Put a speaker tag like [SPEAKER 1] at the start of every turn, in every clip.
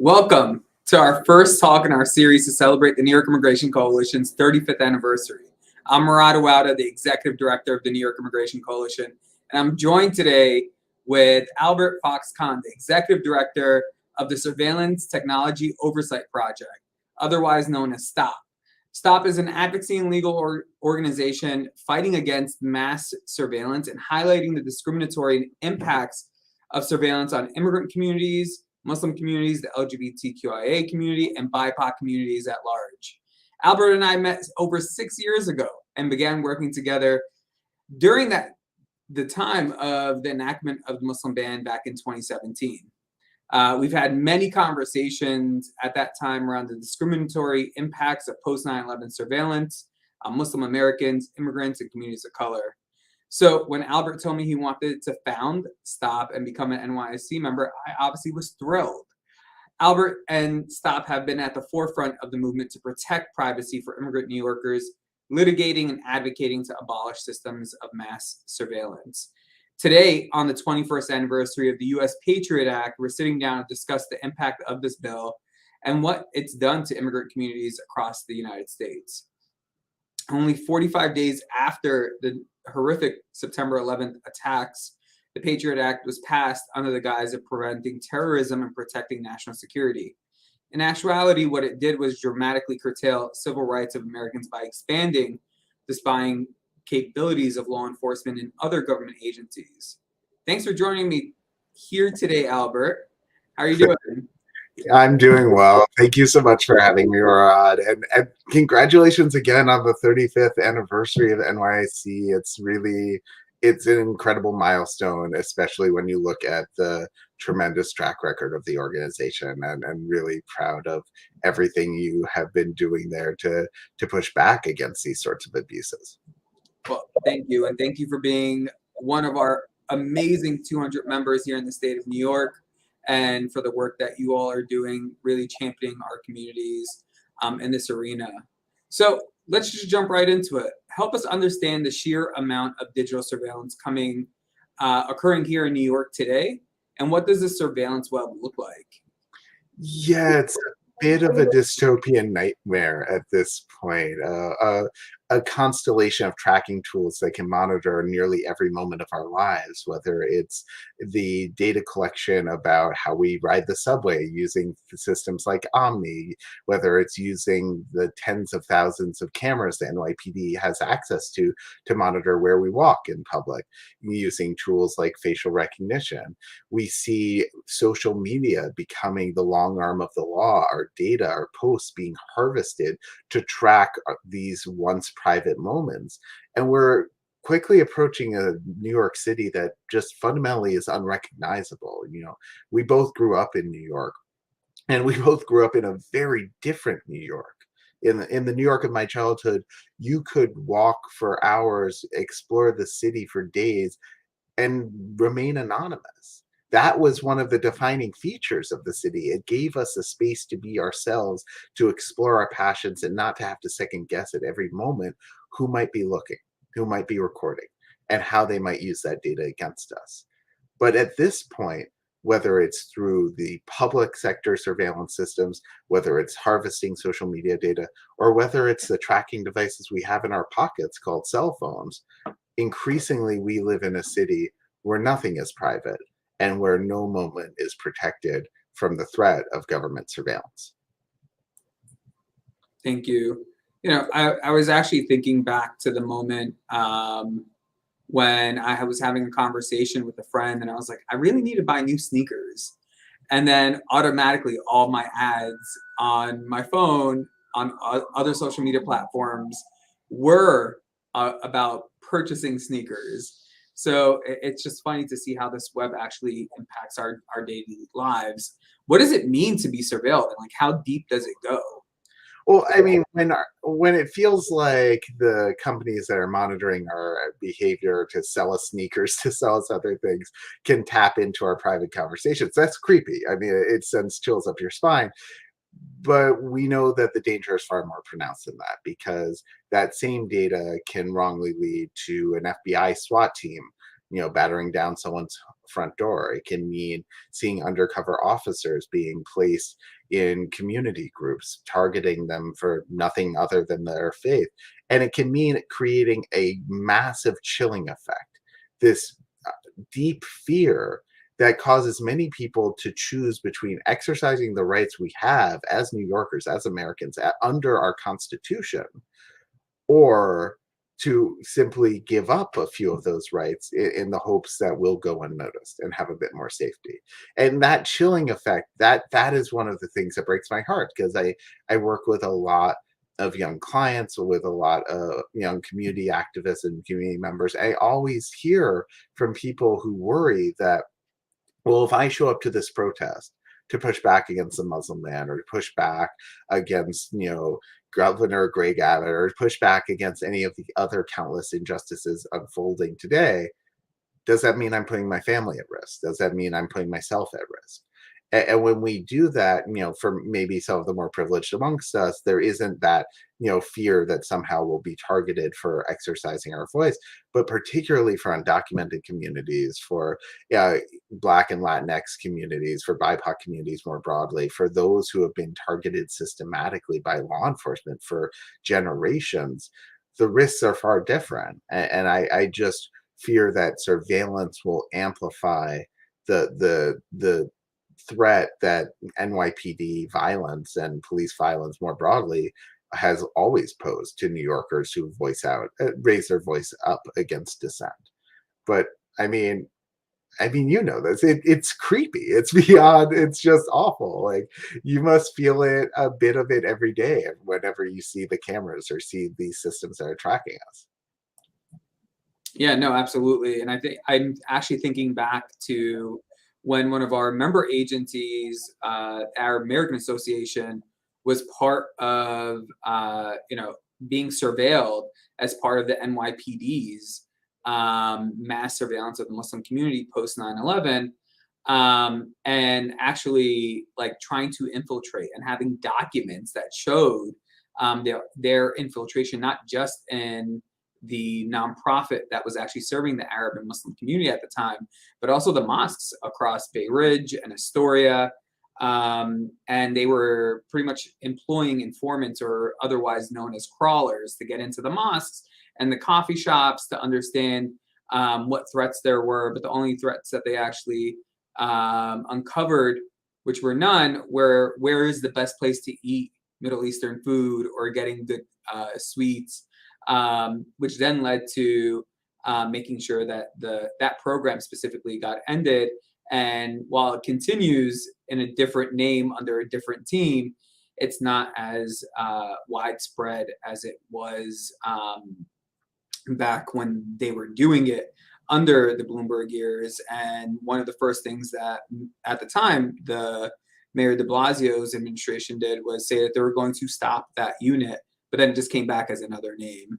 [SPEAKER 1] Welcome to our first talk in our series to celebrate the New York Immigration Coalition's 35th anniversary. I'm Murad Awawdeh, the Executive Director of the New York Immigration Coalition, and I'm joined today with Albert Fox Cahn, the Executive Director of the Surveillance Technology Oversight Project, otherwise known as S.T.O.P. S.T.O.P is an advocacy and legal organization fighting against mass surveillance and highlighting the discriminatory impacts of surveillance on immigrant communities, Muslim communities, the LGBTQIA community, and BIPOC communities at large. Albert and I met over 6 years ago and began working together during the time of the enactment of the Muslim ban back in 2017. We've had many conversations at that time around the discriminatory impacts of post 9/11 surveillance on Muslim Americans, immigrants, and communities of color. So when Albert told me he wanted to found S.T.O.P and become an NYIC member, I obviously was thrilled. Albert and S.T.O.P have been at the forefront of the movement to protect privacy for immigrant New Yorkers, litigating and advocating to abolish systems of mass surveillance. Today, on the 21st anniversary of the U.S. PATRIOT Act, we're sitting down to discuss the impact of this bill and what it's done to immigrant communities across the United States. Only 45 days after the horrific September 11th attacks, the PATRIOT Act was passed under the guise of preventing terrorism and protecting national security. In actuality, what it did was dramatically curtail civil rights of Americans by expanding the spying capabilities of law enforcement and other government agencies. Thanks for joining me here today, Albert. How are you doing?
[SPEAKER 2] I'm doing well. Thank you so much for having me, Murad. And congratulations again on the 35th anniversary of NYIC. It's an incredible milestone, especially when you look at the tremendous track record of the organization, and really proud of everything you have been doing there to push back against these sorts of abuses.
[SPEAKER 1] Well, thank you. And thank you for being one of our amazing 200 members here in the state of New York, and for the work that you all are doing, really championing our communities in this arena. So let's just jump right into it. Help us understand the sheer amount of digital surveillance occurring here in New York today, and what does the surveillance web look like?
[SPEAKER 2] Yeah, it's a bit of a dystopian nightmare at this point. A constellation of tracking tools that can monitor nearly every moment of our lives, whether it's the data collection about how we ride the subway using systems like Omni, whether it's using the tens of thousands of cameras the NYPD has access to monitor where we walk in public, using tools like facial recognition. We see social media becoming the long arm of the law, our data, our posts being harvested to track these once private moments. And we're quickly approaching a New York City that just fundamentally is unrecognizable. We both grew up in New York, and we both grew up in a very different New York. In the New York of my childhood, you could walk for hours, explore the city for days, and remain anonymous. That was one of the defining features of the city. It gave us a space to be ourselves, to explore our passions, and not to have to second guess at every moment who might be looking, who might be recording, and how they might use that data against us. But at this point, whether it's through the public sector surveillance systems, whether it's harvesting social media data, or whether it's the tracking devices we have in our pockets called cell phones, increasingly we live in a city where nothing is private, and where no moment is protected from the threat of government surveillance.
[SPEAKER 1] Thank you. I was actually thinking back to the moment when I was having a conversation with a friend, and I was like, I really need to buy new sneakers. And then automatically all my ads on my phone, on other social media platforms, were about purchasing sneakers. So it's just funny to see how this web actually impacts our daily lives. What does it mean to be surveilled, and how deep does it go?
[SPEAKER 2] Well, I mean, when it feels like the companies that are monitoring our behavior to sell us sneakers, to sell us other things, can tap into our private conversations, that's creepy. I mean, it sends chills up your spine. But we know that the danger is far more pronounced than that, because that same data can wrongly lead to an FBI SWAT team battering down someone's front door. It can mean seeing undercover officers being placed in community groups, targeting them for nothing other than their faith. And it can mean creating a massive chilling effect, this deep fear that causes many people to choose between exercising the rights we have as New Yorkers, as Americans, under our Constitution, or to simply give up a few of those rights in the hopes that we'll go unnoticed and have a bit more safety. And that chilling effect, that is one of the things that breaks my heart, because I work with a lot of young clients, with a lot of young community activists and community members. I always hear from people who worry that, well, if I show up to this protest to push back against the Muslim ban, or to push back against, Governor Greg Abbott, or push back against any of the other countless injustices unfolding today, does that mean I'm putting my family at risk? Does that mean I'm putting myself at risk? And when we do that, for maybe some of the more privileged amongst us, there isn't that, fear that somehow we'll be targeted for exercising our voice, but particularly for undocumented communities, for Black and Latinx communities, for BIPOC communities more broadly, for those who have been targeted systematically by law enforcement for generations, the risks are far different. And I just fear that surveillance will amplify the threat that NYPD violence and police violence more broadly has always posed to New Yorkers who raise their voice up against dissent. But I mean, this. It's creepy. It's beyond. It's just awful. Like, you must feel it, a bit of it, every day whenever you see the cameras or see these systems that are tracking us.
[SPEAKER 1] Yeah, no, absolutely. And I think I'm actually thinking back to when one of our member agencies, our American Association, was part of, being surveilled as part of the NYPD's mass surveillance of the Muslim community post 9/11, and actually like trying to infiltrate and having documents that showed their infiltration, not just in the nonprofit that was actually serving the Arab and Muslim community at the time, but also the mosques across Bay Ridge and Astoria. And they were pretty much employing informants, or otherwise known as crawlers, to get into the mosques and the coffee shops to understand what threats there were. But the only threats that they actually uncovered, which were none, were where is the best place to eat Middle Eastern food, or getting good sweets, which then led to making sure that that program specifically got ended. And while it continues in a different name under a different team, it's not as widespread as it was back when they were doing it under the Bloomberg years. And one of the first things that at the time the Mayor de Blasio's administration did was say that they were going to stop that unit, but then it just came back as another name.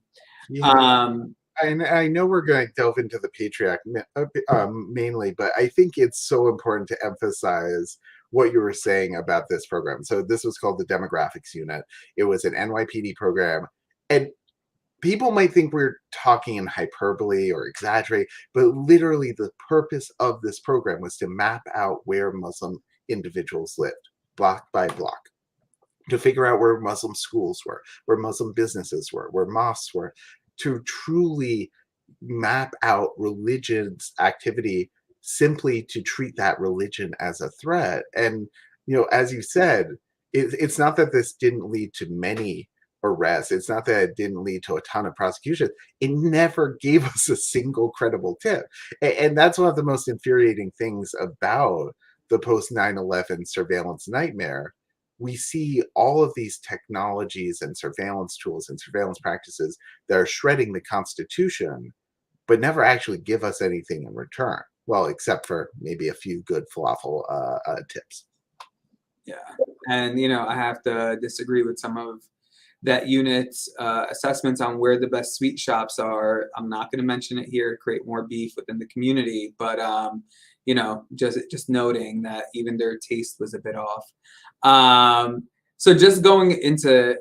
[SPEAKER 2] Yeah. I know we're going to delve into the PATRIOT Act mainly, but I think it's so important to emphasize what you were saying about this program. So this was called the Demographics Unit. It was an NYPD program, and people might think we're talking in hyperbole or exaggerate, but literally the purpose of this program was to map out where Muslim individuals lived, block by block, to figure out where Muslim schools were, where Muslim businesses were, where mosques were, to truly map out religion's activity, simply to treat that religion as a threat. And, as you said, it's not that this didn't lead to many arrests. It's not that it didn't lead to a ton of prosecution. It never gave us a single credible tip. And that's one of the most infuriating things about the post 9/11 surveillance nightmare. We see all of these technologies and surveillance tools and surveillance practices that are shredding the Constitution, but never actually give us anything in return. Well, except for maybe a few good falafel tips.
[SPEAKER 1] Yeah. And, I have to disagree with some of that unit's assessments on where the best sweet shops are. I'm not going to mention it here, create more beef within the community, but just noting that even their taste was a bit off. So just going into,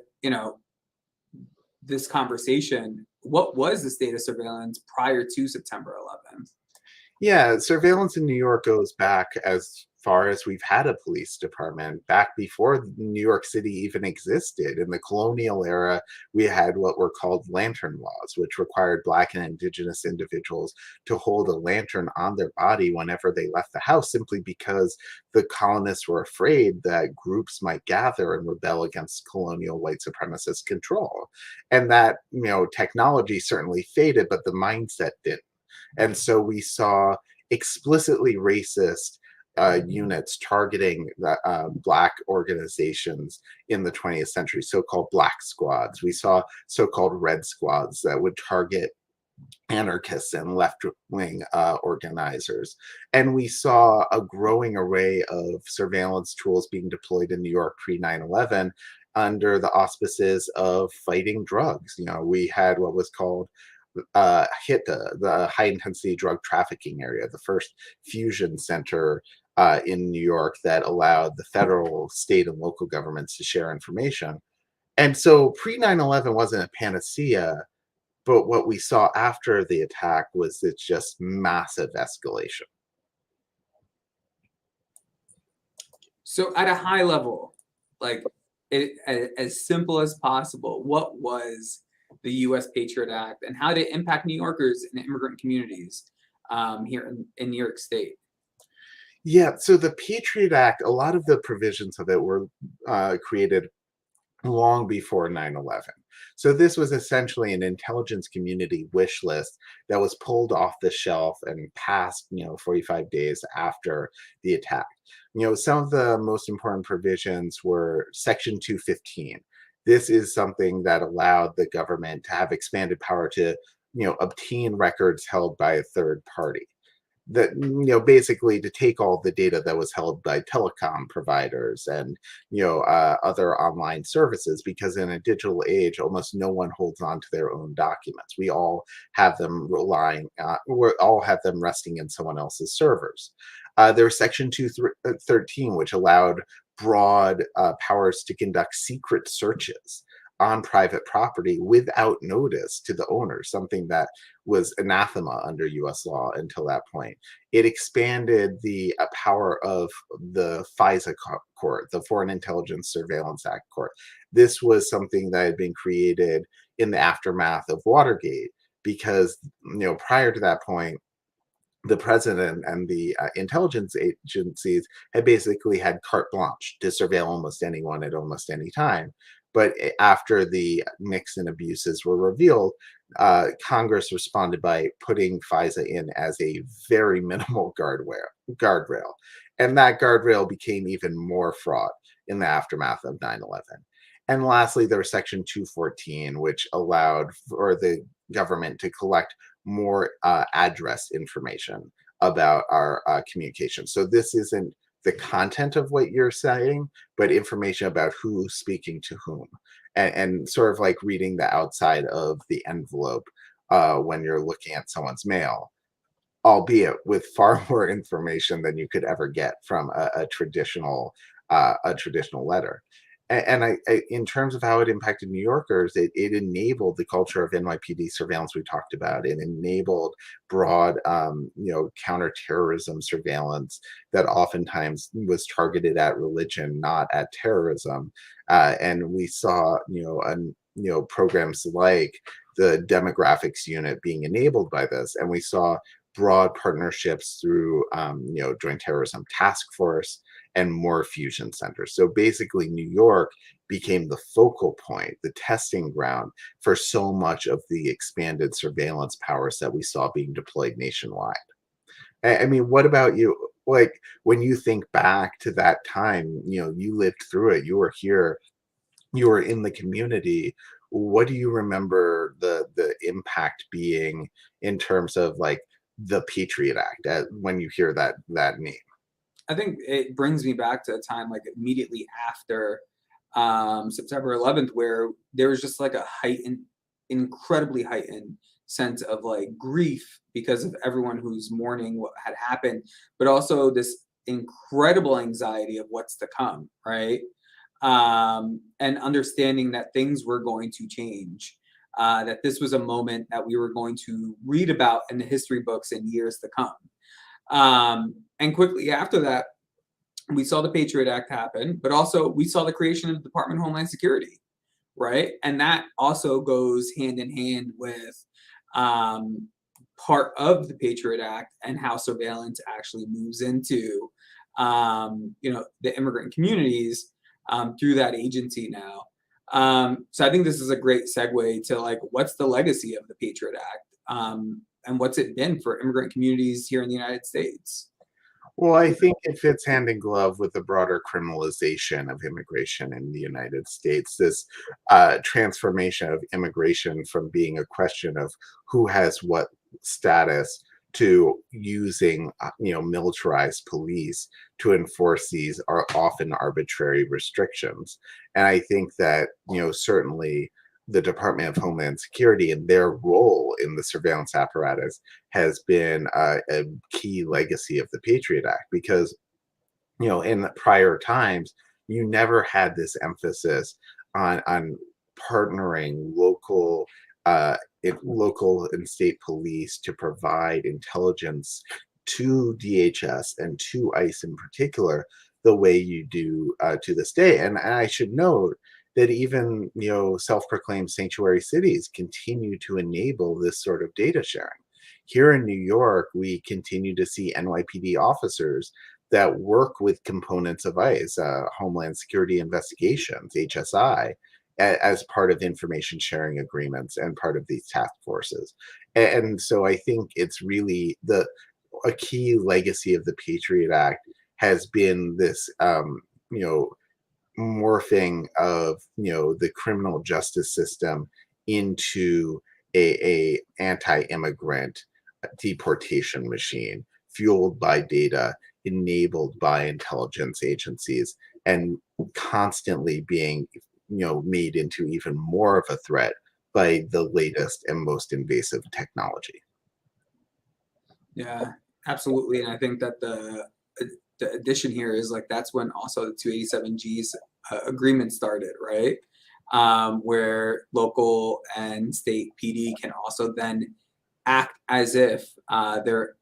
[SPEAKER 1] this conversation, what was the state of surveillance prior to September 11th?
[SPEAKER 2] Yeah, surveillance in New York goes back as far as we've had a police department. Back before New York City even existed. In the colonial era, we had what were called lantern laws, which required Black and Indigenous individuals to hold a lantern on their body whenever they left the house, simply because the colonists were afraid that groups might gather and rebel against colonial white supremacist control. And that, technology certainly faded, but the mindset didn't. And so we saw explicitly racist units targeting Black organizations in the 20th century, so called Black squads. We saw so called Red squads that would target anarchists and left wing organizers. And we saw a growing array of surveillance tools being deployed in New York pre 9/11 under the auspices of fighting drugs. We had what was called HITA, the high intensity drug trafficking area, the first fusion center in New York that allowed the federal, state, and local governments to share information. And so pre 9/11 wasn't a panacea, but what we saw after the attack was it's just massive escalation.
[SPEAKER 1] So at a high level, like as simple as possible, what was the U.S. Patriot Act and how did it impact New Yorkers and immigrant communities here in New York State?
[SPEAKER 2] Yeah, so the Patriot Act, a lot of the provisions of it were created long before 9/11. So this was essentially an intelligence community wish list that was pulled off the shelf and passed, 45 days after the attack. Some of the most important provisions were Section 215. This is something that allowed the government to have expanded power to, obtain records held by a third party, that basically to take all the data that was held by telecom providers and other online services, because in a digital age almost no one holds on to their own documents. We all have them we all have them resting in someone else's servers. There's Section 213, which allowed broad powers to conduct secret searches on private property without notice to the owner, something that was anathema under US law until that point. It expanded the power of the FISA court, the Foreign Intelligence Surveillance Act court. This was something that had been created in the aftermath of Watergate, because prior to that point, the president and the intelligence agencies had basically had carte blanche to surveil almost anyone at almost any time. But after the Nixon abuses were revealed, Congress responded by putting FISA in as a very minimal guardrail. And that guardrail became even more fraught in the aftermath of 9/11. And lastly, there was Section 214, which allowed for the government to collect more address information about our communication. So this isn't the content of what you're saying, but information about who's speaking to whom, and sort of like reading the outside of the envelope when you're looking at someone's mail, albeit with far more information than you could ever get from a traditional letter. And in terms of how it impacted New Yorkers, it enabled the culture of NYPD surveillance we talked about. It enabled broad, counterterrorism surveillance that oftentimes was targeted at religion, not at terrorism. And we saw, programs like the demographics unit being enabled by this, and we saw broad partnerships through, Joint Terrorism Task Force and more fusion centers. So basically, New York became the focal point, the testing ground for so much of the expanded surveillance powers that we saw being deployed nationwide. I mean, what about you? Like, when you think back to that time, you lived through it, you were here, you were in the community. What do you remember the impact being in terms of like the Patriot Act when you hear that name?
[SPEAKER 1] I think it brings me back to a time like immediately after September 11th, where there was just like a incredibly heightened sense of like grief because of everyone who's mourning what had happened, but also this incredible anxiety of what's to come, right? And understanding that things were going to change, that this was a moment that we were going to read about in the history books in years to come. And quickly after that, we saw the Patriot Act happen, but also we saw the creation of the Department of Homeland Security, right? And that also goes hand in hand with um, part of the Patriot Act and how surveillance actually moves into, the immigrant communities through that agency now. So I think this is a great segue to like, what's the legacy of the Patriot Act, and what's it been for immigrant communities here in the United States?
[SPEAKER 2] Well, I think it fits hand in glove with the broader criminalization of immigration in the United States. This transformation of immigration from being a question of who has what status to using, militarized police to enforce these are often arbitrary restrictions. And I think that, certainly the Department of Homeland Security and their role in the surveillance apparatus has been a key legacy of the Patriot Act because, in prior times, you never had this emphasis on partnering local and state police to provide intelligence to DHS and to ICE in particular, the way you do to this day. And I should note that even self-proclaimed sanctuary cities continue to enable this sort of data sharing. Here in New York, we continue to see NYPD officers that work with components of ICE, Homeland Security Investigations, HSI, as part of information sharing agreements and part of these task forces. And so I think it's really a key legacy of the Patriot Act has been this, morphing of the criminal justice system into a anti-immigrant deportation machine fueled by data, enabled by intelligence agencies, and constantly being made into even more of a threat by the latest and most invasive technology.
[SPEAKER 1] Yeah, absolutely. And I think that the addition here is like that's when also the 287G's agreement started, right? Where local and state PD can also then act as if they're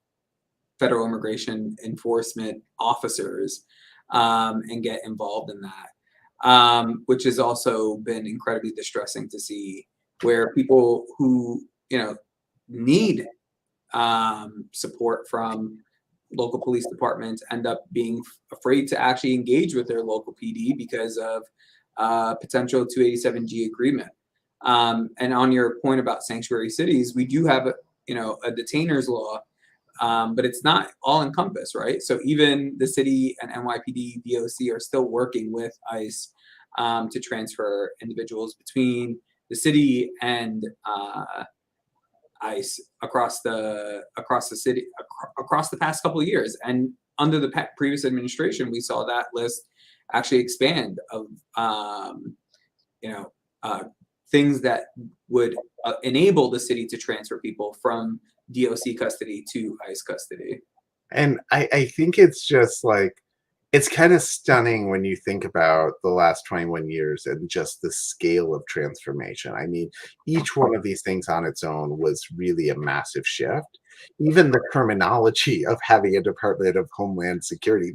[SPEAKER 1] federal immigration enforcement officers, and get involved in that, which has also been incredibly distressing to see, where people who need support from local police departments end up being afraid to actually engage with their local PD because of potential 287G agreement. And on your point about sanctuary cities, we do have a detainer's law, but it's not all encompassed, right? So even the city and NYPD, DOC are still working with ICE to transfer individuals between the city and ICE across the city across the past couple of years. And under the previous administration, we saw that list actually expand of things that would enable the city to transfer people from DOC custody to ICE custody.
[SPEAKER 2] And I think it's just like, it's kind of stunning when you think about the last 21 years and just the scale of transformation. I mean, each one of these things on its own was really a massive shift. Even the terminology of having a Department of Homeland Security,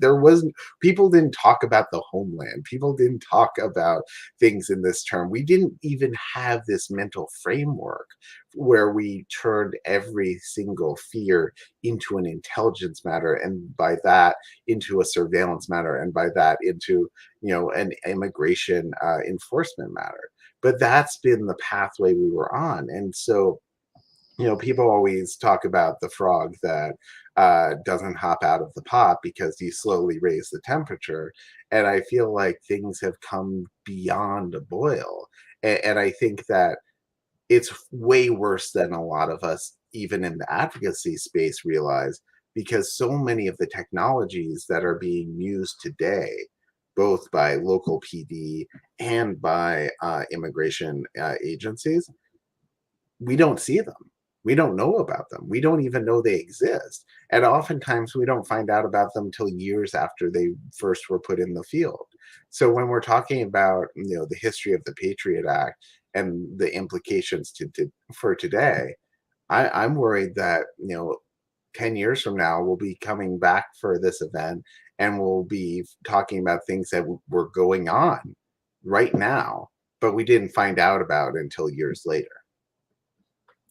[SPEAKER 2] people didn't talk about the homeland. People didn't talk about things in this term. We didn't even have this mental framework where we turned every single fear into an intelligence matter, and by that into a surveillance matter, and by that into an immigration enforcement matter. But that's been the pathway we were on. And so people always talk about the frog that doesn't hop out of the pot because you slowly raise the temperature. And I feel like things have come beyond a boil. And I think that it's way worse than a lot of us, even in the advocacy space, realize, because so many of the technologies that are being used today, both by local PD and by immigration agencies, we don't see them. We don't know about them. We don't even know they exist. And oftentimes we don't find out about them till years after they first were put in the field. So when we're talking about the history of the Patriot Act and the implications for today, I'm worried that 10 years from now, we'll be coming back for this event and we'll be talking about things that were going on right now, but we didn't find out about until years later.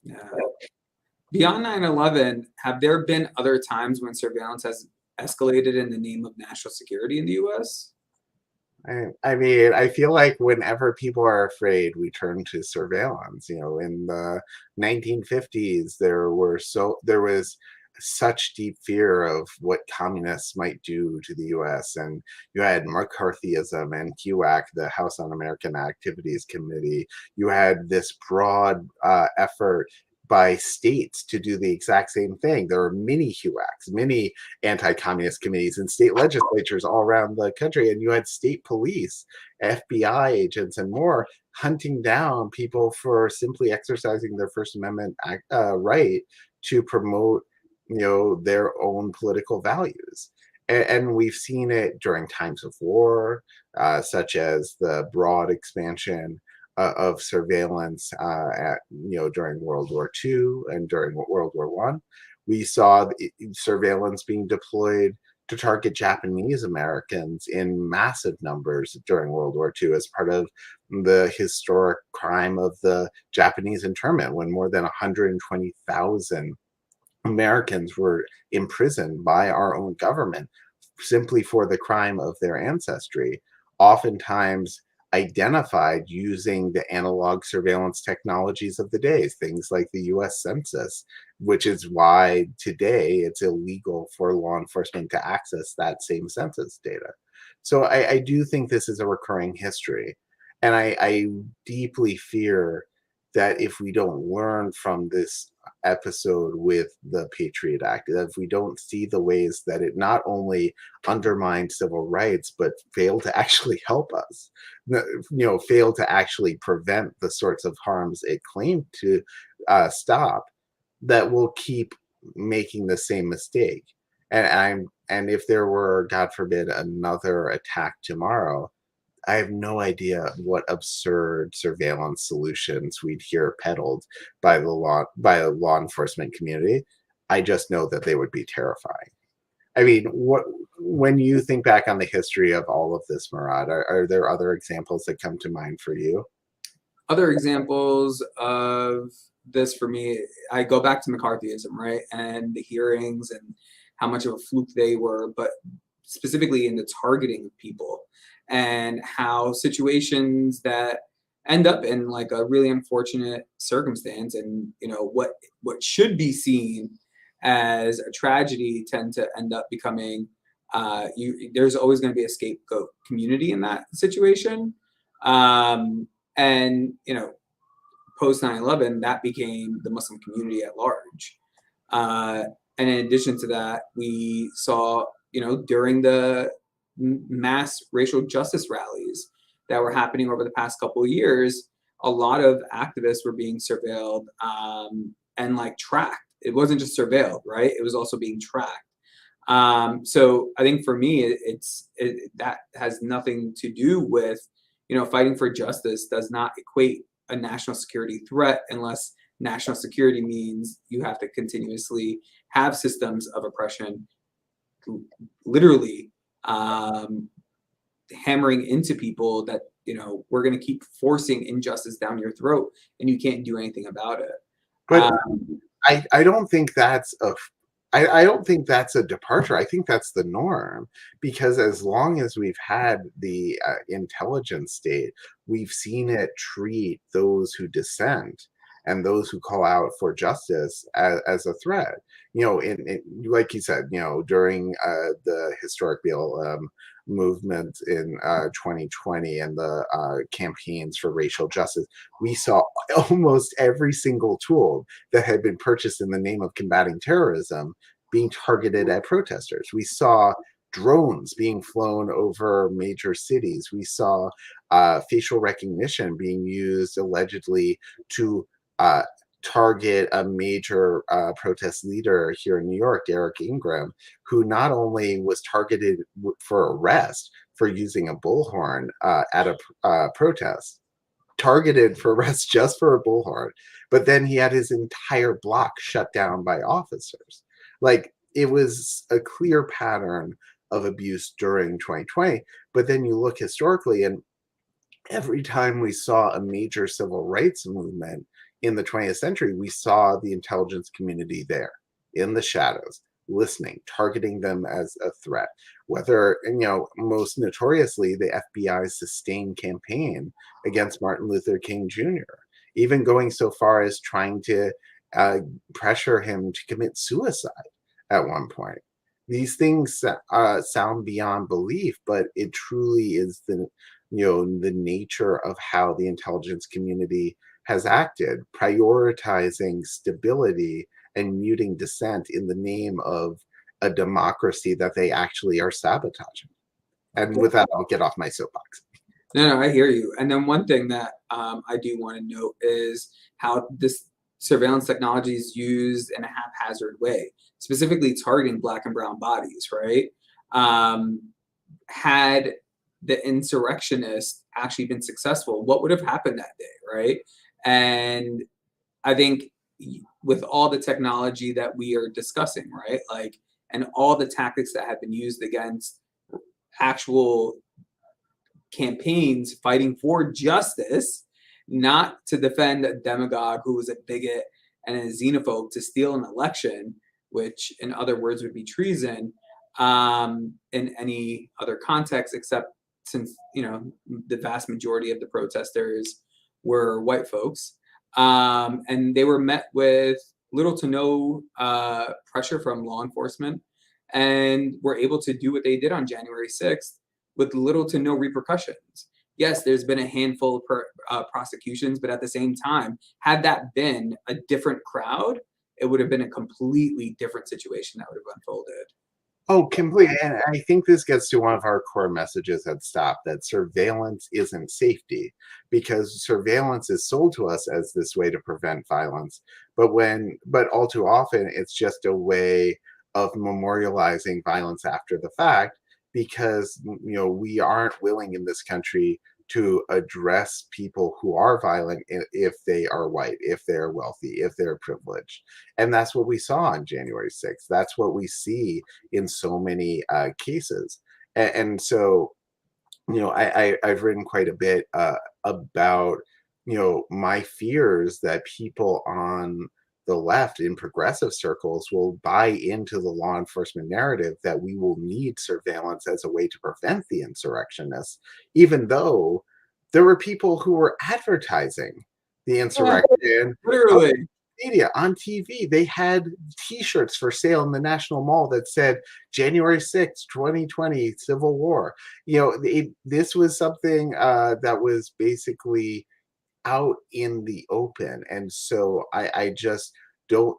[SPEAKER 1] Yeah. Beyond 9/11, have there been other times when surveillance has escalated in the name of national security in the US?
[SPEAKER 2] I mean, I feel like whenever people are afraid, we turn to surveillance. In the 1950s, there was such deep fear of what communists might do to the U.S. And you had McCarthyism and HUAC, the House Un-American Activities Committee. You had this broad effort by states to do the exact same thing. There are many HUACs, many anti-communist committees and state legislatures all around the country, and you had state police, FBI agents, and more hunting down people for simply exercising their First Amendment right to promote, their own political values. And we've seen it during times of war, such as the broad expansion of surveillance during World War II and during World War I. We saw surveillance being deployed to target Japanese Americans in massive numbers during World War II as part of the historic crime of the Japanese internment, when more than 120,000 Americans were imprisoned by our own government simply for the crime of their ancestry, oftentimes identified using the analog surveillance technologies of the day, things like the US Census, which is why today it's illegal for law enforcement to access that same census data. So I do think this is a recurring history. And I deeply fear that if we don't learn from this episode with the Patriot Act, that if we don't see the ways that it not only undermined civil rights, but failed to actually help us, failed to actually prevent the sorts of harms it claimed to stop, that we'll keep making the same mistake. And if there were, God forbid, another attack tomorrow, I have no idea what absurd surveillance solutions we'd hear peddled by the law enforcement community. I just know that they would be terrifying. I mean, when you think back on the history of all of this, Murad, are there other examples that come to mind for you?
[SPEAKER 1] Other examples of this for me, I go back to McCarthyism, right? And the hearings and how much of a fluke they were, but specifically in the targeting of people, and how situations that end up in like a really unfortunate circumstance, and what should be seen as a tragedy tend to end up becoming there's always going to be a scapegoat community in that situation. And post 9/11, that became the Muslim community at large. And in addition to that, we saw during the mass racial justice rallies that were happening over the past couple of years, a lot of activists were being surveilled and like tracked. It wasn't just surveilled, right? It was also being tracked. So I think for me, that has nothing to do with, fighting for justice does not equate a national security threat unless national security means you have to continuously have systems of oppression, literally hammering into people that we're going to keep forcing injustice down your throat, and you can't do anything about it.
[SPEAKER 2] But I don't think that's I don't think that's a departure. I think that's the norm, because as long as we've had the intelligence state, we've seen it treat those who dissent and those who call out for justice as a threat. Like you said, during the historic BLM movement in 2020 and the campaigns for racial justice, we saw almost every single tool that had been purchased in the name of combating terrorism being targeted at protesters. We saw drones being flown over major cities. We saw facial recognition being used allegedly to target a major protest leader here in New York, Eric Ingram, who not only was targeted for arrest for using a bullhorn at a protest, targeted for arrest just for a bullhorn, but then he had his entire block shut down by officers. Like, it was a clear pattern of abuse during 2020. But then you look historically, and every time we saw a major civil rights movement in the 20th century, we saw the intelligence community there in the shadows, listening, targeting them as a threat. Whether, most notoriously, the FBI's sustained campaign against Martin Luther King Jr., even going so far as trying to uh, pressure him to commit suicide at one point. These things sound beyond belief, but it truly is the nature of how the intelligence community has acted, prioritizing stability and muting dissent in the name of a democracy that they actually are sabotaging. And with that, I'll get off my soapbox.
[SPEAKER 1] No, I hear you. And then one thing that I do want to note is how this surveillance technology is used in a haphazard way, specifically targeting Black and brown bodies, right? Had the insurrectionists actually been successful, what would have happened that day, right? And I think with all the technology that we are discussing, right, like, and all the tactics that have been used against actual campaigns fighting for justice, not to defend a demagogue who was a bigot and a xenophobe to steal an election, which in other words would be treason, in any other context, except since the vast majority of the protesters were white folks, and they were met with little to no pressure from law enforcement, and were able to do what they did on January 6th with little to no repercussions. Yes, there's been a handful of prosecutions, but at the same time, had that been a different crowd, it would have been a completely different situation that would have unfolded.
[SPEAKER 2] Oh, completely. And I think this gets to one of our core messages at Stop, that surveillance isn't safety, because surveillance is sold to us as this way to prevent violence. But all too often, it's just a way of memorializing violence after the fact, because we aren't willing in this country to address people who are violent if they are white, if they're wealthy, if they're privileged. And that's what we saw on January 6th. That's what we see in so many cases. And so, I've written quite a bit about, my fears that people on the left in progressive circles will buy into the law enforcement narrative that we will need surveillance as a way to prevent the insurrectionists, even though there were people who were advertising the insurrection
[SPEAKER 1] Literally.
[SPEAKER 2] media on TV. They had T-shirts for sale in the National Mall that said January 6th, 2020, Civil War. This was something that was basically out in the open. And so I just don't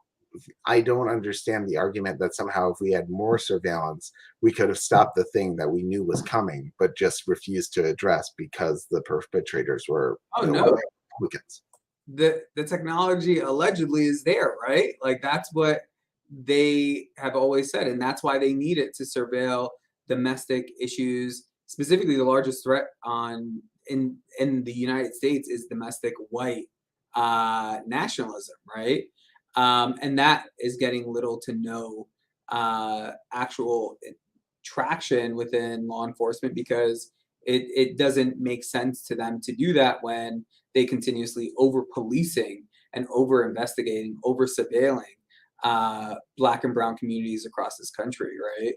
[SPEAKER 2] understand the argument that somehow if we had more surveillance, we could have stopped the thing that we knew was coming, but just refused to address because the perpetrators were
[SPEAKER 1] No.
[SPEAKER 2] Republicans.
[SPEAKER 1] The technology allegedly is there, right? Like, that's what they have always said, and that's why they need it to surveil domestic issues. Specifically, the largest threat in the United States is domestic white nationalism, right? And that is getting little to no actual traction within law enforcement, because it doesn't make sense to them to do that when they continuously over policing and over investigating, over surveilling Black and brown communities across this country, right?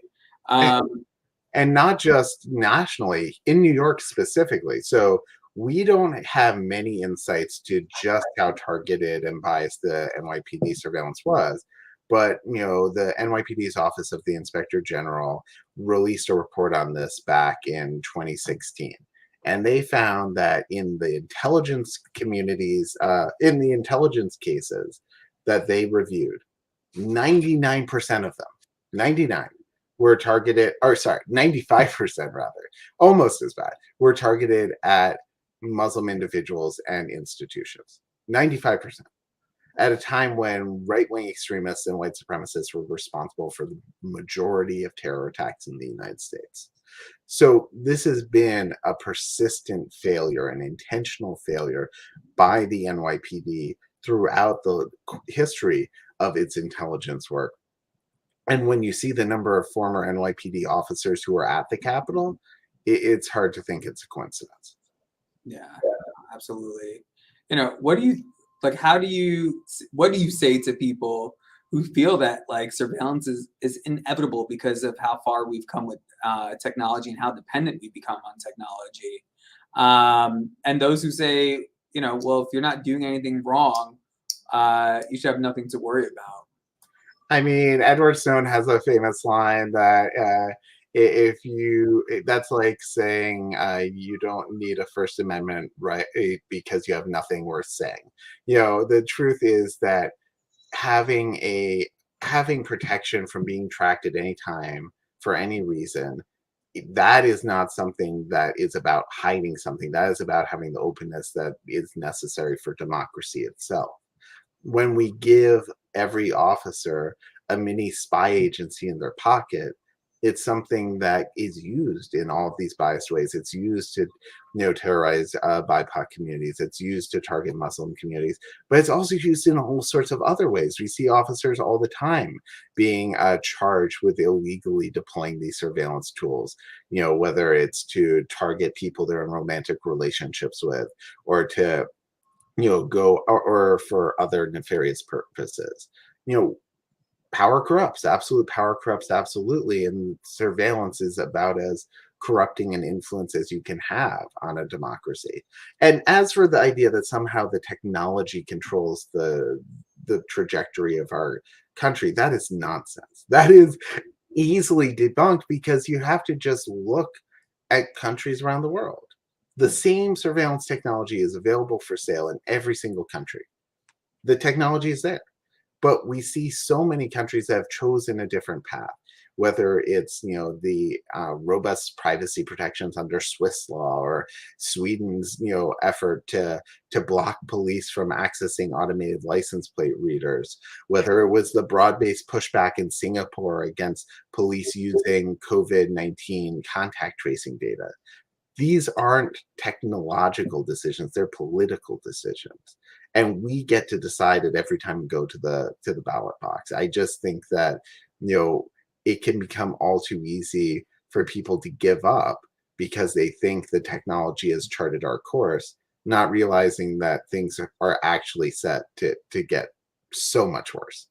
[SPEAKER 2] And not just nationally, in New York specifically. So we don't have many insights to just how targeted and biased the NYPD surveillance was. But, the NYPD's Office of the Inspector General released a report on this back in 2016. And they found that in the intelligence communities, in the intelligence cases that they reviewed, 99% of them, 99, were targeted, or sorry, 95% rather, almost as bad, were targeted at Muslim individuals and institutions. 95%. At a time when right-wing extremists and white supremacists were responsible for the majority of terror attacks in the United States. So this has been a persistent failure, an intentional failure by the NYPD throughout the history of its intelligence work. And when you see the number of former NYPD officers who are at the Capitol, it's hard to think it's a coincidence.
[SPEAKER 1] Yeah, absolutely. You know, what do you like? What do you say to people who feel that like surveillance is inevitable because of how far we've come with technology and how dependent we've become on technology? And those who say, you know, well, if you're not doing anything wrong, you should have nothing to worry about.
[SPEAKER 2] I mean, Edward Snowden has a famous line that if you, that's like saying you don't need a First Amendment right because you have nothing worth saying. You know, the truth is that having a having protection from being tracked at any time for any reason, that is not something that is about hiding something. That is about having the openness that is necessary for democracy itself. When we give every officer a mini spy agency in their pocket, it's something that is used in all of these biased ways. It's used to, terrorize BIPOC communities. It's used to target Muslim communities, but it's also used in all sorts of other ways. We see officers all the time being charged with illegally deploying these surveillance tools. You know, whether it's to target people they're in romantic relationships with, or to go or for other nefarious purposes. You know, power corrupts. Absolute power corrupts absolutely, and surveillance is about as corrupting an influence as you can have on a democracy. And as for the idea that somehow the technology controls the trajectory of our country, that is nonsense. That is easily debunked because you have to just look at countries around the world. The same surveillance technology is available for sale in every single country. The technology is there, but we see so many countries that have chosen a different path, whether it's the robust privacy protections under Swiss law, or Sweden's effort to block police from accessing automated license plate readers, whether it was the broad-based pushback in Singapore against police using COVID-19 contact tracing data. These aren't technological decisions, they're political decisions. And we get to decide it every time we go to the ballot box. I just think that, it can become all too easy for people to give up because they think the technology has charted our course, not realizing that things are actually set to get so much worse.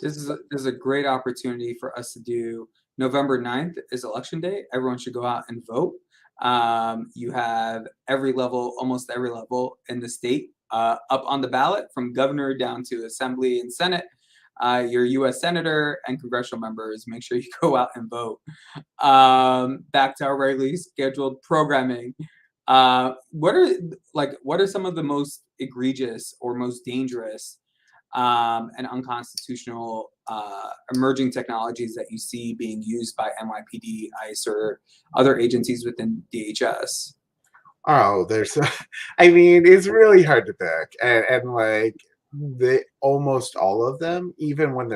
[SPEAKER 1] This is a great opportunity for us to do. November 9th is election day. Everyone should go out and vote. You have almost every level in the state up on the ballot, from governor down to assembly and senate. Your U.S. senator and congressional members, make sure you go out and vote. Back to our regularly scheduled programming. What are some of the most egregious or most dangerous and unconstitutional emerging technologies that you see being used by NYPD, ICE, or other agencies within DHS?
[SPEAKER 2] Oh, I mean, it's really hard to pick, and like almost all of them, even when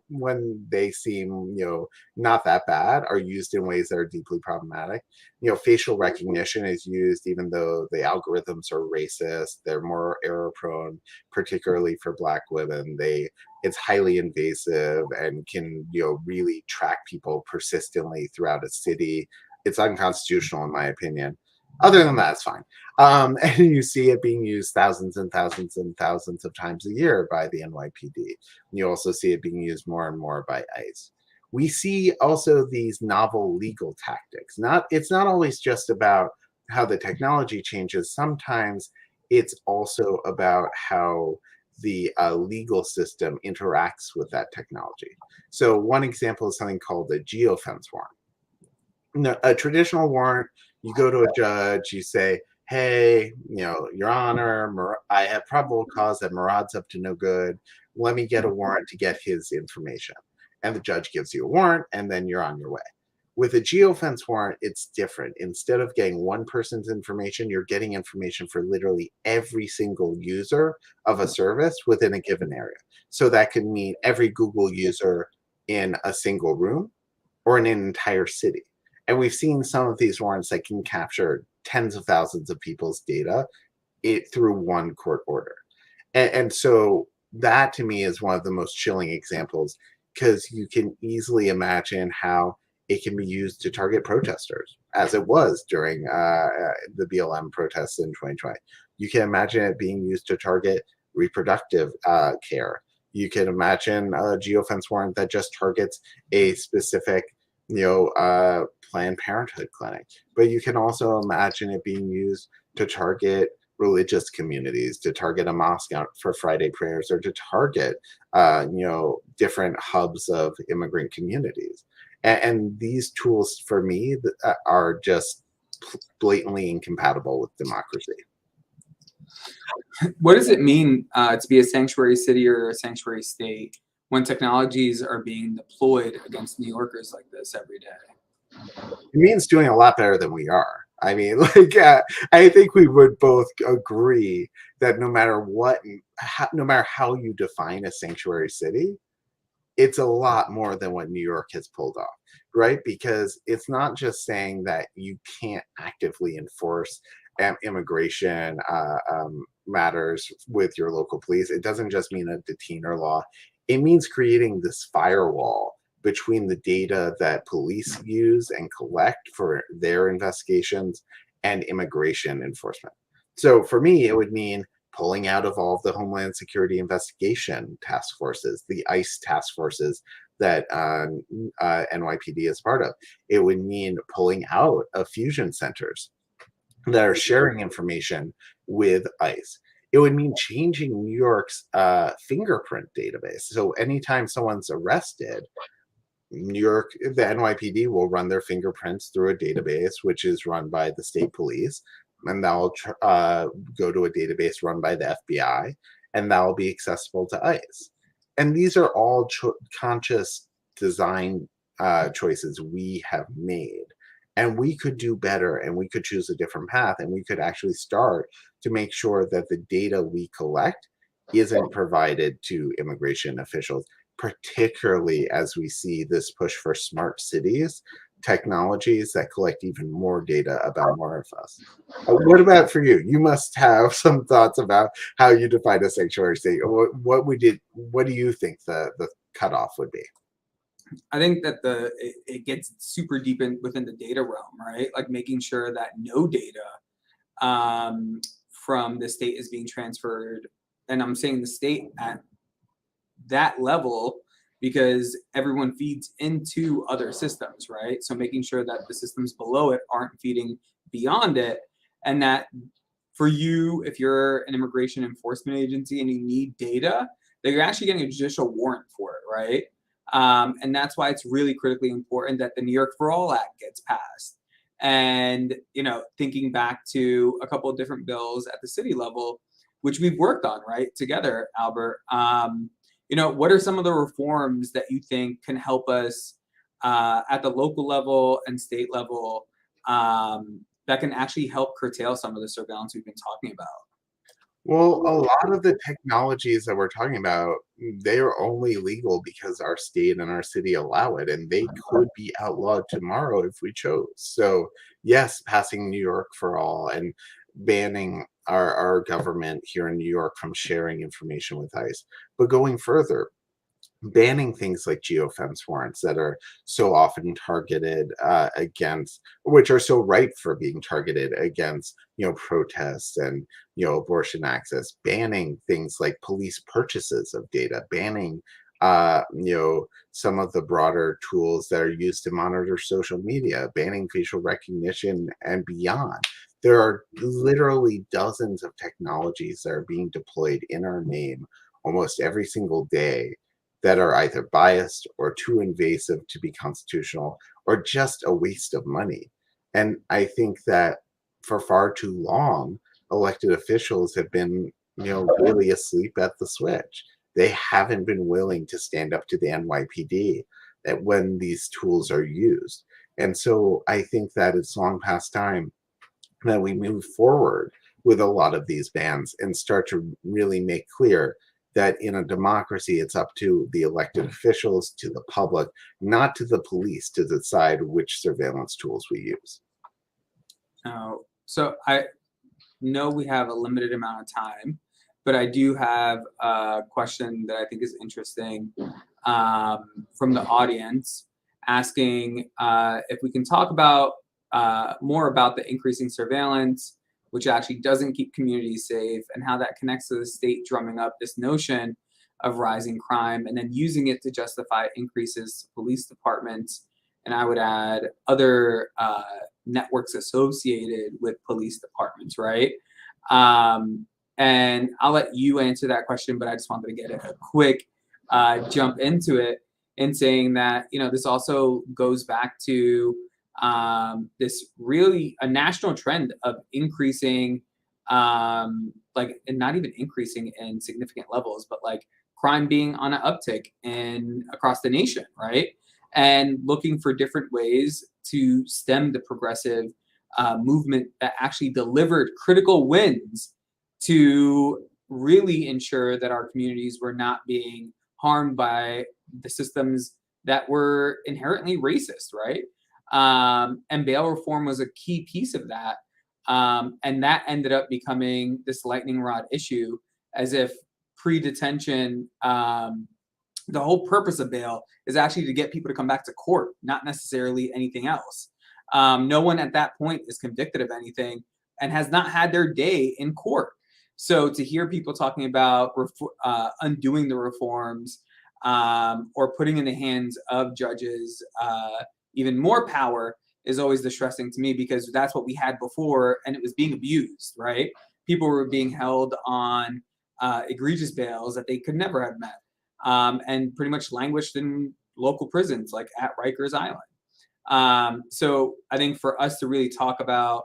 [SPEAKER 2] when they seem not that bad, are used in ways that are deeply problematic. Facial recognition is used, even though the algorithms are racist. They're more error prone, particularly for Black women. It's highly invasive and can really track people persistently throughout a city. It's unconstitutional, in my opinion. Other than that, it's fine. And you see it being used thousands and thousands and thousands of times a year by the NYPD. You also see it being used more and more by ICE. We see also these novel legal tactics. It's not always just about how the technology changes. Sometimes it's also about how the legal system interacts with that technology. So one example is something called the geofence warrant. A traditional warrant, you go to a judge, you say, hey, Your Honor, I have probable cause that Murad's up to no good. Let me get a warrant to get his information. And the judge gives you a warrant, and then you're on your way. With a geofence warrant, it's different. Instead of getting one person's information, you're getting information for literally every single user of a service within a given area. So that could mean every Google user in a single room or in an entire city. And we've seen some of these warrants that can capture tens of thousands of people's data through one court order. And so that, to me, is one of the most chilling examples. because you can easily imagine how it can be used to target protesters, as it was during the BLM protests in 2020. You can imagine it being used to target reproductive care. You can imagine a geofence warrant that just targets a specific, Planned Parenthood clinic. But you can also imagine it being used to target religious communities, to target a mosque out for Friday prayers, or to target, different hubs of immigrant communities. And these tools, for me, are just blatantly incompatible with democracy.
[SPEAKER 1] What does it mean to be a sanctuary city or a sanctuary state when technologies are being deployed against New Yorkers like this every day?
[SPEAKER 2] It means doing a lot better than we are. I mean, I think we would both agree that no matter what, no matter how you define a sanctuary city, it's a lot more than what New York has pulled off, right? Because it's not just saying that you can't actively enforce immigration matters with your local police. It doesn't just mean a detainer law. It means creating this firewall between the data that police use and collect for their investigations and immigration enforcement. So for me, it would mean pulling out of all of the Homeland Security investigation task forces, the ICE task forces that NYPD is part of. It would mean pulling out of fusion centers that are sharing information with ICE. It would mean changing New York's fingerprint database. So anytime someone's arrested, New York, the NYPD will run their fingerprints through a database, which is run by the state police, and that'll go to a database run by the FBI, and that will be accessible to ICE. And these are all conscious design choices we have made. And we could do better, and we could choose a different path, and we could actually start to make sure that the data we collect isn't provided to immigration officials, particularly as we see this push for smart cities, technologies that collect even more data about more of us. What about for you? You must have some thoughts about how you define a sanctuary state. What do you think the cutoff would be?
[SPEAKER 1] I think that it gets super deep within the data realm, right? Like making sure that no data from the state is being transferred, and I'm saying the state at that level because everyone feeds into other systems, right? So making sure that the systems below it aren't feeding beyond it, and that for you, if you're an immigration enforcement agency and you need data, that you're actually getting a judicial warrant for it, right? And that's why it's really critically important that the New York for All Act gets passed. And, thinking back to a couple of different bills at the city level, which we've worked on, right, together, Albert, what are some of the reforms that you think can help us at the local level and state level that can actually help curtail some of the surveillance we've been talking about?
[SPEAKER 2] Well, a lot of the technologies that we're talking about, they are only legal because our state and our city allow it, and they could be outlawed tomorrow if we chose. So, yes, passing New York for all and banning our government here in New York from sharing information with ICE. But going further, banning things like geofence warrants that are so often targeted against, which are so ripe for being targeted against, protests and, abortion access, banning things like police purchases of data, banning, some of the broader tools that are used to monitor social media, banning facial recognition and beyond. There are literally dozens of technologies that are being deployed in our name almost every single day that are either biased or too invasive to be constitutional or just a waste of money. And I think that for far too long, elected officials have been, really asleep at the switch. They haven't been willing to stand up to the NYPD that when these tools are used. And so I think that it's long past time that we move forward with a lot of these bans and start to really make clear that in a democracy, it's up to the elected officials, to the public, not to the police to decide which surveillance tools we use.
[SPEAKER 1] So I know we have a limited amount of time, but I do have a question that I think is interesting. from the audience asking if we can talk about more about the increasing surveillance, which actually doesn't keep communities safe, and how that connects to the state drumming up this notion of rising crime and then using it to justify increases to police departments. And I would add other networks associated with police departments, right? And I'll let you answer that question, but I just wanted to get a quick jump into it in saying that, this also goes back to this really a national trend of increasing, and not even increasing in significant levels, but like crime being on an uptick across the nation, right? And looking for different ways to stem the progressive movement that actually delivered critical wins to really ensure that our communities were not being harmed by the systems that were inherently racist, right? And bail reform was a key piece of that. And that ended up becoming this lightning rod issue, as if pre-detention, the whole purpose of bail is actually to get people to come back to court, not necessarily anything else. No one at that point is convicted of anything and has not had their day in court. So to hear people talking about undoing the reforms or putting in the hands of judges even more power is always distressing to me, because that's what we had before and it was being abused, right? People were being held on egregious bails that they could never have met, and pretty much languished in local prisons like at Rikers Island. So I think for us to really talk about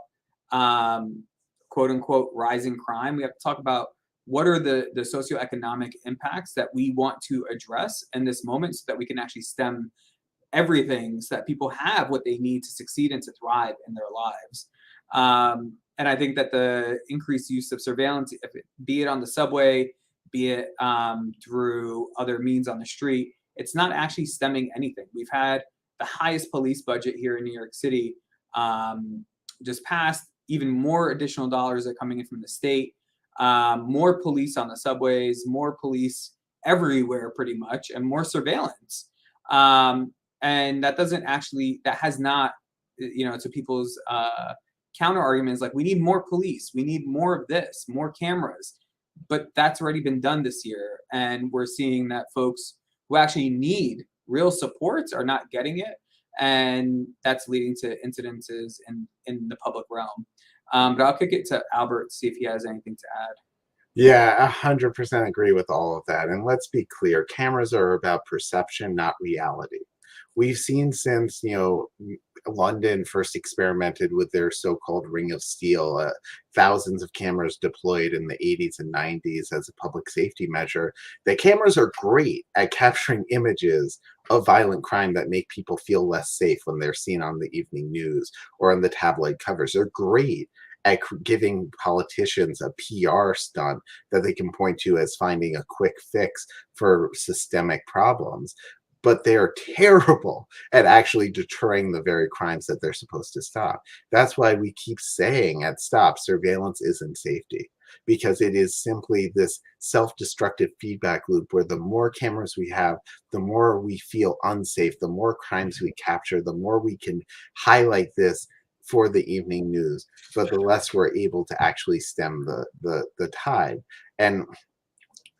[SPEAKER 1] quote unquote rising crime, we have to talk about what are the socioeconomic impacts that we want to address in this moment so that we can actually stem everything so that people have what they need to succeed and to thrive in their lives. And I think that the increased use of surveillance, be it on the subway, be it through other means on the street, it's not actually stemming anything. We've had the highest police budget here in New York City just passed. Even more additional dollars are coming in from the state. More police on the subways, more police everywhere pretty much, and more surveillance. And that has not, to people's counter arguments, like we need more police, we need more of this, more cameras. But that's already been done this year. And we're seeing that folks who actually need real supports are not getting it. And that's leading to incidences in the public realm. But I'll kick it to Albert to see if he has anything to add.
[SPEAKER 2] Yeah, 100% agree with all of that. And let's be clear, cameras are about perception, not reality. We've seen since, London first experimented with their so-called Ring of Steel, thousands of cameras deployed in the 80s and 90s as a public safety measure, that cameras are great at capturing images of violent crime that make people feel less safe when they're seen on the evening news or on the tabloid covers. They're great at giving politicians a PR stunt that they can point to as finding a quick fix for systemic problems. But they're terrible at actually deterring the very crimes that they're supposed to stop. That's why we keep saying at S.T.O.P, surveillance isn't safety, because it is simply this self-destructive feedback loop where the more cameras we have, the more we feel unsafe, the more crimes we capture, the more we can highlight this for the evening news, but the less we're able to actually stem the tide. And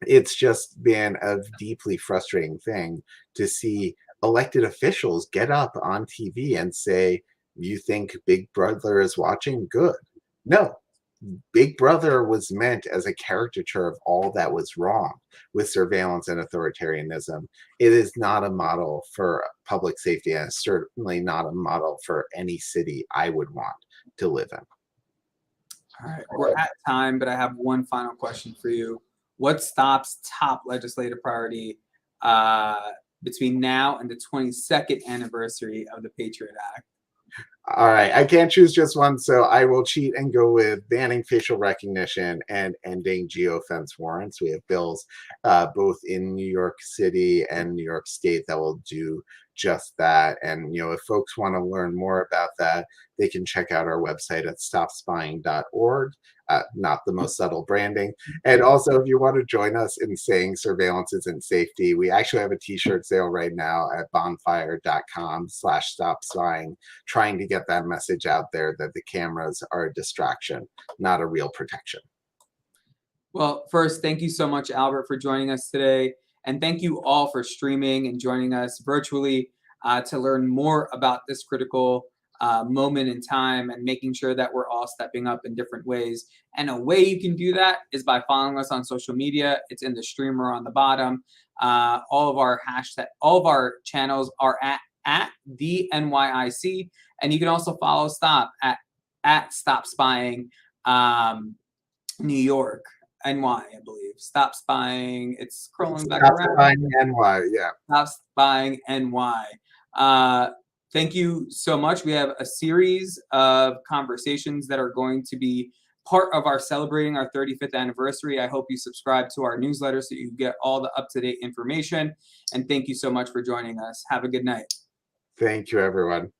[SPEAKER 2] it's just been a deeply frustrating thing to see elected officials get up on TV and say, you think Big Brother is watching? Good. No, Big Brother was meant as a caricature of all that was wrong with surveillance and authoritarianism. It is not a model for public safety, and it's certainly not a model for any city I would want to live in.
[SPEAKER 1] All right, we're at time, but I have one final question for you. What's S.T.O.P's top legislative priority between now and the 22nd anniversary of the PATRIOT Act?
[SPEAKER 2] All right, I can't choose just one, so I will cheat and go with banning facial recognition and ending geofence warrants. We have bills both in New York City and New York State that will do just that. And if folks want to learn more about that, they can check out our website at stopspying.org. not the most subtle branding. And also, if you want to join us in saying surveillance isn't safety, we actually have a t-shirt sale right now at bonfire.com/stopspying, trying to get that message out there that the cameras are a distraction, not a real protection.
[SPEAKER 1] Well, first, thank you so much, Albert, for joining us today. And thank you all for streaming and joining us virtually to learn more about this critical moment in time and making sure that we're all stepping up in different ways. And a way you can do that is by following us on social media. It's in the streamer on the bottom. All of our channels are at the NYIC. And you can also follow Stop at Stop Spying New York. NY, I believe. Stop Spying. It's scrolling back around.
[SPEAKER 2] Stop Spying NY, yeah.
[SPEAKER 1] Stop Spying NY. Thank you so much. We have a series of conversations that are going to be part of our celebrating our 35th anniversary. I hope you subscribe to our newsletter so you get all the up-to-date information. And thank you so much for joining us. Have a good night.
[SPEAKER 2] Thank you, everyone.